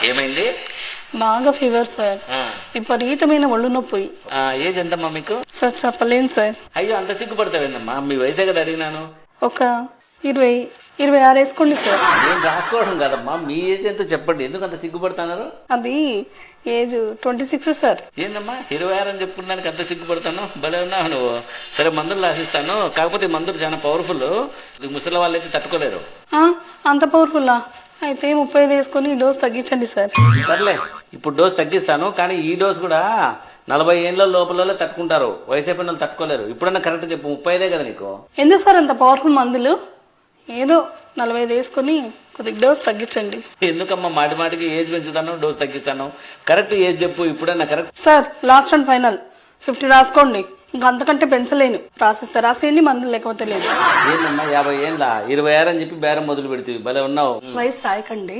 ఏమైంది? బాగా fever sir, విపరీతమైన ఒళ్ళు నొప్పి. ఏజ్ ఎంతమ్మా మీకు? సార్ చెప్పలేను సార్. అయ్యో అంత సిగ్గుపడతావేందమ్మా, మీ వయసే కదా అడిగినాను. ఒక 26 వేసుకోండి సార్. నేను రాసుకోవడం కదమ్మా, మీ ఏజ్ ఎంతో చెప్పండి, ఎందుకు అంత సిగ్గుపడుతున్నారు? అది ఏజ్ 26 సార్. ఏందమ్మా 26 అని చెప్పుకున్నానికి అంత సిగ్గుపడతాను? భలే ఉన్నావు నువ్వు. సరే మందులు రాసిస్తాను, కాకపోతే ఈ మందులు చాలా పవర్ఫుల్, ముసలి వాళ్ళైతే తట్టుకోలేరు. అంత పవర్ఫుల్లా? అయితే 35 వేసుకొని డోస్ తగ్గించండి సార్. సర్లే, ఇప్పుడు డోస్ తగ్గిస్తాను, కానీ ఈ డోస్ కూడా 40 ఏళ్ళ లోపల తట్టుకుంటారు, వయసు అయిపోయిన వాళ్ళు తట్టుకోలేరు. ఇప్పుడన్నా కరెక్ట్ చెప్పు, 35 కదా నీకు? ఎందుకు సార్ అంత పవర్ఫుల్ మందులు? ఏదో 45 వేసుకొని కొద్దిగా డోస్ తగ్గించండి. ఎందుకమ్మా మాటి మాటికి ఏజ్ పెంచుతాను, డోస్ తగ్గిస్తాను? కరెక్ట్ ఏజ్ చెప్పు ఇప్పుడన్నా. Correct sir, last and final 50 రాసుకోండి, ఇంకా అంతకంటే పెంచలేను. రాసిస్తే రాసేయండి, మందులు లేకపోతే లేదు. ఏందమ్మా 50 ఏళ్ళ 26 అని చెప్పి బేరం మొదలు పెడుతుంది, భలే ఉన్నావు. వయసు రాయకండి.